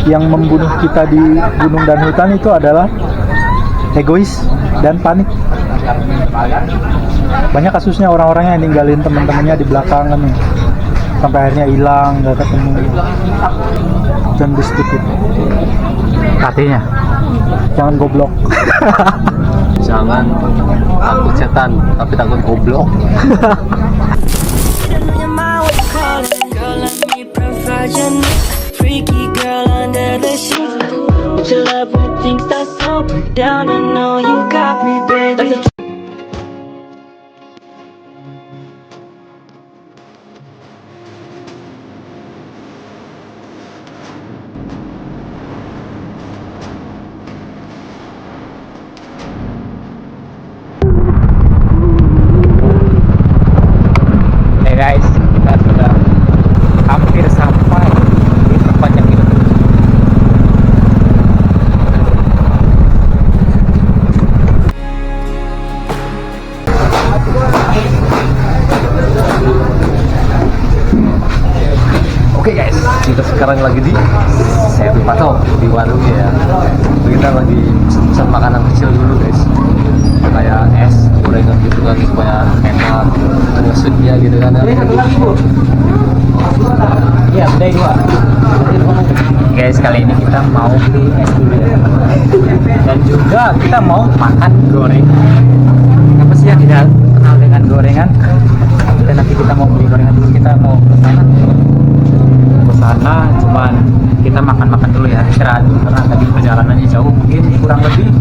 yang membunuh kita di gunung dan hutan itu adalah egois dan panik. Banyak kasusnya orang-orang yang ninggalin teman-temannya di belakangan nih, sampai akhirnya hilang, nggak ketemu. Jangan be stupid. Artinya Jangan goblok. Jangan takut setan, tapi takut goblok. Freaky girl under the sheets. But your love when things start slow down. I know you got me, baby. Hey guys, kita sudah hampir sampai di tempat yang kita tuju. Oke guys, kita sekarang lagi di Setu Patok di warung ya. Kita lagi pesan makanan kecil dulu guys, kayak es gorengan gitu kan supaya enak, ngesutnya gitu kan. Iya, udah dua. Guys, kali ini kita mau beli es dulu ya teman-teman. Dan juga kita mau makan goreng. Apa sih yang tidak kenal dengan gorengan? Dan nanti kita mau beli gorengan dulu, kita mau ke sana cuman kita makan-makan dulu ya, istirahat dulu karena tadi perjalanannya jauh, mungkin kurang lebih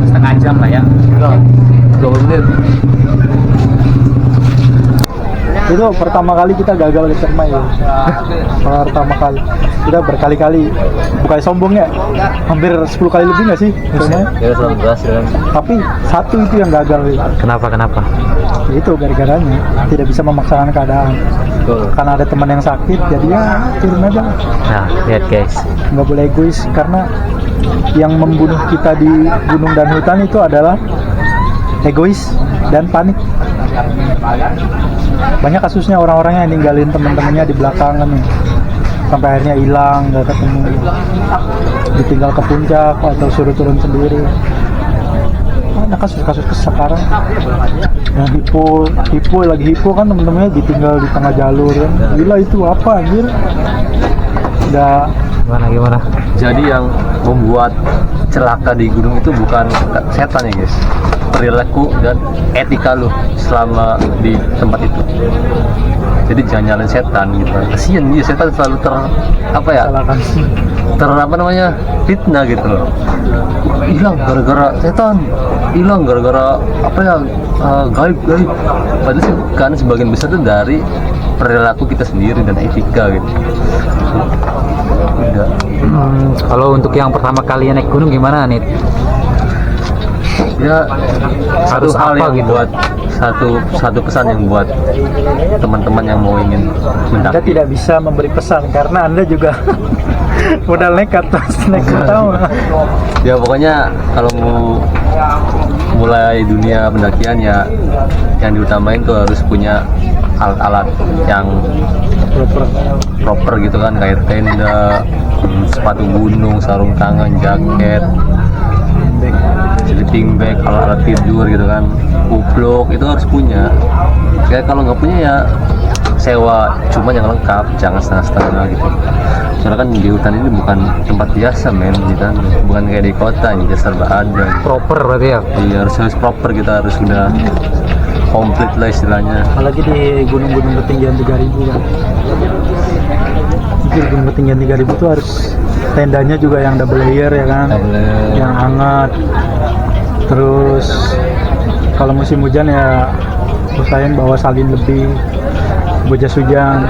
setengah jam lah ya. 20 menit. Itu pertama kali kita gagal di Cermai ya. Pertama kali. Kita berkali-kali, bukan sombong ya, hampir 10 kali lebih nggak sih Cermai? Ya selalu berhasil kan. Tapi satu itu yang gagal ya. Kenapa? Itu gara-garanya tidak bisa memaksakan keadaan. Betul. Karena ada teman yang sakit, jadi ya turun aja. Nah, lihat guys, Nggak boleh egois, karena yang membunuh kita di gunung dan hutan itu adalah egois dan panik. Banyak kasusnya orang-orang yang ninggalin teman-temannya di belakangan nih, sampai akhirnya hilang, nggak ketemu, ditinggal ke puncak atau suruh turun sendiri. Ada kasus-kasus sekarang yang hipo lagi kan temen-temennya ditinggal di tengah jalur kan. Gila, itu apa anjir? Udah gimana? Jadi yang membuat celaka di gunung itu bukan setan ya guys, perilaku dan etika lu selama di tempat itu. Jadi jangan nyalain setan gitu. Kasian dia, setan selalu salahkan sih. fitnah gitu loh. Hilang gara-gara setan, hilang gara-gara gaib. Padahal sih kan sebagian besar itu dari perilaku kita sendiri dan etika gitu. Udah. Kalau untuk yang pertama kali naik gunung gimana nih? Ya Harus satu hal apa yang gitu? buat satu pesan yang buat teman-teman yang mau ingin Anda mendaki. tidak bisa memberi pesan karena Anda juga modal nekat terus naik pertama. Ya pokoknya kalau mau mulai dunia pendakian ya yang diutamain tuh harus punya alat-alat yang proper gitu kan, kayak tenda, sepatu gunung, sarung tangan, jaket, sleeping bag, alat tidur gitu kan, kupluk, itu harus punya. Kayak kalau nggak punya ya sewa, cuma yang lengkap, jangan setengah-setengah gitu. Soalnya kan di hutan ini bukan tempat biasa men, gitu kan, bukan kayak di kota ini serba ada. Proper berarti ya? Iya, harus proper, kita harus udah komplit lah istilahnya. Apalagi di gunung-gunung ketinggian 3000 kan. Di gunung ketinggian 3000 tuh harus tendanya juga yang double layer ya kan, Double layer. yang hangat. Terus kalau musim hujan ya usahain bawa salin lebih, jas hujan.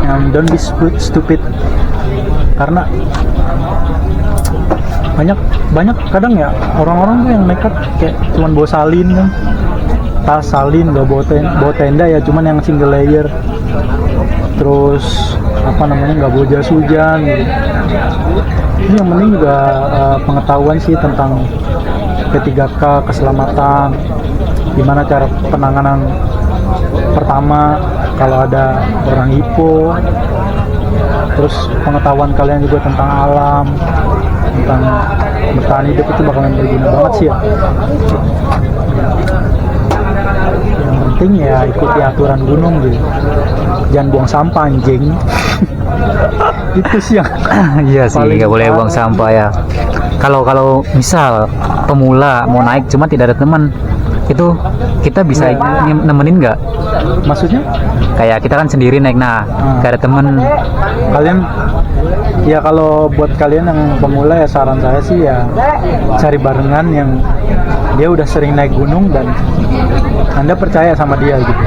Yang don't be stupid, karena banyak kadang ya orang-orang tuh yang nekat kayak cuman bawa salin kan, tas salin, nggak bawa tenda ya, cuman yang single layer. Terus nggak bawa jas hujan gitu. Ini yang penting juga pengetahuan sih tentang P3K, keselamatan, gimana cara penanganan pertama kalau ada orang hipo, terus pengetahuan kalian juga tentang alam, tentang bertahan hidup itu bakalan berguna banget sih ya. Yang penting ya ikuti aturan gunung gitu, jangan buang sampah anjing. Itu sih yang Iya sih, paling nggak boleh parah. buang sampah ya. Kalau misal pemula mau naik cuma tidak ada teman, itu kita bisa nemenin nggak? maksudnya Kayak kita kan sendiri naik, nah nggak ada teman. kalian ya, kalau buat kalian yang pemula ya saran saya sih ya cari barengan yang dia udah sering naik gunung dan Anda percaya sama dia gitu.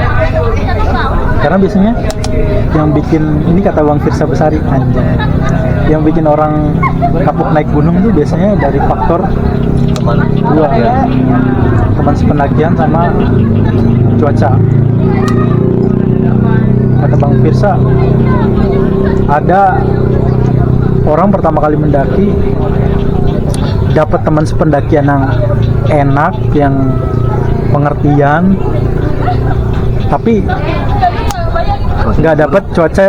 Karena biasanya yang bikin, ini kata Bang Firsa Besari anjay, yang bikin orang kapok naik gunung tuh biasanya dari faktor teman dua ya, teman sependakian sama cuaca. Kata Bang Firsa, ada orang pertama kali mendaki dapat teman sependakian yang enak, yang pengertian, tapi nggak dapat cuaca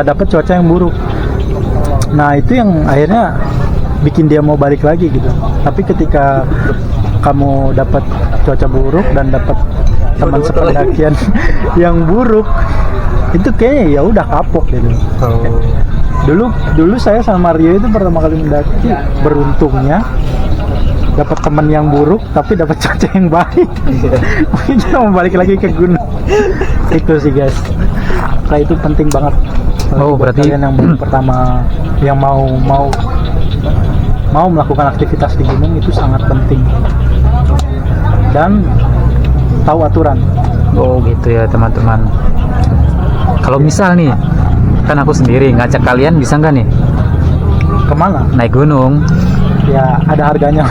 dapat cuaca yang buruk. Nah itu yang akhirnya bikin dia mau balik lagi gitu. Tapi ketika kamu dapat cuaca buruk dan dapat teman sependakian yang buruk, itu kayaknya ya udah kapok gitu. Dulu saya sama Rio itu pertama kali mendaki, beruntungnya dapat teman yang buruk tapi dapat cuaca yang baik. Mungkin kita mau balik lagi ke gunung. Itu sih guys. Nah itu penting banget. Oh, Buat berarti- kalian yang baru pertama yang mau melakukan aktivitas di gunung itu sangat penting. Dan tahu aturan. Oh gitu ya teman-teman. Kalau misal nih, kan aku sendiri ngajak kalian, bisa nggak nih Kemana? naik gunung? Ya ada harganya.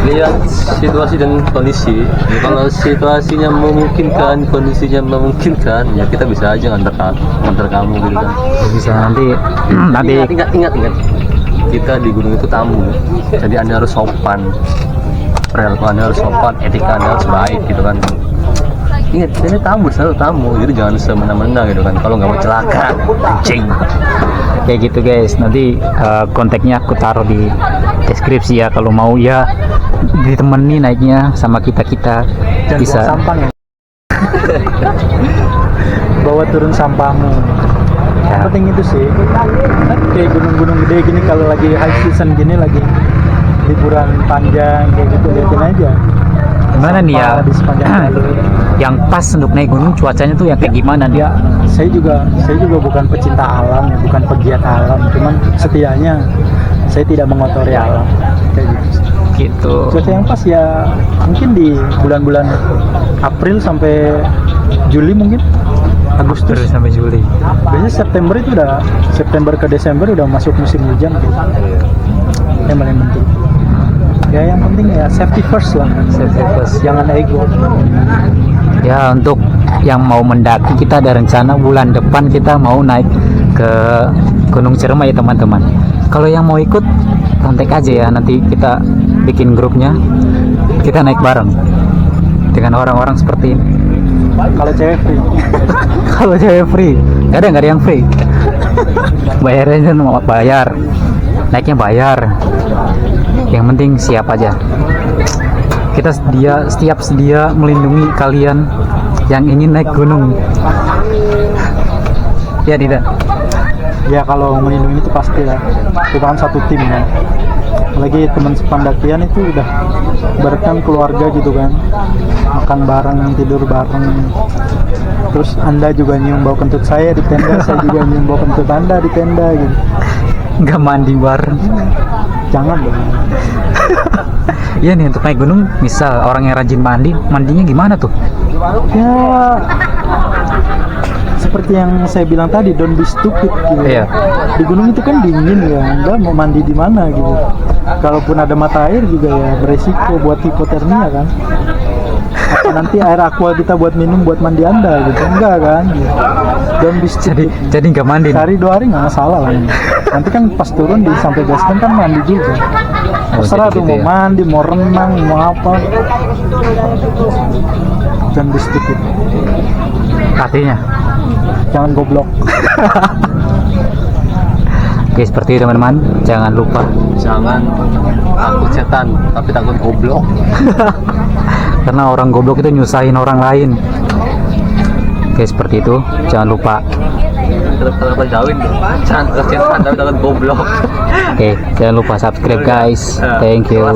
lihat situasi dan kondisi ya, kalau situasinya memungkinkan, kondisinya memungkinkan ya kita bisa aja nganter kamu gitu kan. Bisa nanti nanti ingat kita di gunung itu tamu, jadi Anda harus sopan, perilaku Anda harus sopan, etika Anda harus baik gitu kan. Ingat, ini tamu, selalu tamu, jadi jangan semena-mena gitu kan, kalau nggak mau celaka anjing. kayak gitu guys. Nanti kontaknya aku taruh di deskripsi ya, kalau mau ya ditemani naiknya sama kita Jangan bisa. buang sampah ya. Bawa turun sampahmu. Yang Ya. penting itu sih. Kayak gunung-gunung gede gini kalau lagi high season gini, lagi liburan panjang kayak gitu, liatin aja. Gimana nih ya Sampah di sepanjang jalur. yang pas untuk naik gunung, cuacanya tuh yang kayak gimana dia? Ya, saya juga bukan pecinta alam, ya, bukan pegiat alam, cuman setidaknya saya tidak mengotori alam kayak gitu. Gitu. Cuaca yang pas ya mungkin di bulan-bulan April sampai Juli, mungkin Agustus. Terus sampai Juli. Biasanya September ke Desember udah masuk musim hujan gitu. Yang paling penting. Ya yang penting ya safety first lah. Safety first. Jangan ego. Ya untuk yang mau mendaki, kita ada rencana bulan depan kita mau naik ke Gunung Ciremai ya teman-teman. Kalau yang mau ikut kontak aja ya, nanti kita bikin grupnya, kita naik bareng dengan orang-orang seperti ini. Kalau cewek free. Kalau cewek free, nggak ada yang free. Bayarnya mau bayar, naiknya bayar. Yang penting siap aja. Kita sedia melindungi kalian yang ingin naik gunung. Ya tidak. Ya kalau melindungi itu pasti lah. Kita kan satu tim kan. Apalagi teman sependakian itu udah berekan keluarga gitu kan. Makan bareng, tidur bareng. Terus Anda juga nyium bau kentut saya di tenda, saya juga nyium bau kentut Anda di tenda gitu. Nggak mandi bareng. Jangan dong. Iya nih, untuk naik gunung, misal orang yang rajin mandinya gimana tuh? Ya seperti yang saya bilang tadi, don't be stupid gitu. Iya. Di gunung itu kan dingin ya, Anda mau mandi di mana gitu. Kalaupun ada mata air juga ya beresiko buat hipotermia kan. Apa nanti air aqua kita buat minum buat mandi Anda gitu, enggak kan gitu. Don't be stupid. Jadi nggak mandi. Sehari 2 hari nggak masalah lah. Nanti kan pas turun di sampai base camp kan mandi juga. Oh, Terserah jadi tuh gitu mau ya. mandi, mau renang, mau apa. Don't be stupid. Artinya jangan goblok. Oke, seperti itu teman-teman. Jangan lupa. Jangan takut setan tapi takut goblok. Karena orang goblok itu nyusahin orang lain. Oke, seperti itu. Jangan lupa. Kenapa jauhin? Jangan takut setan tapi takut goblok. Oke, jangan lupa subscribe guys. Thank you.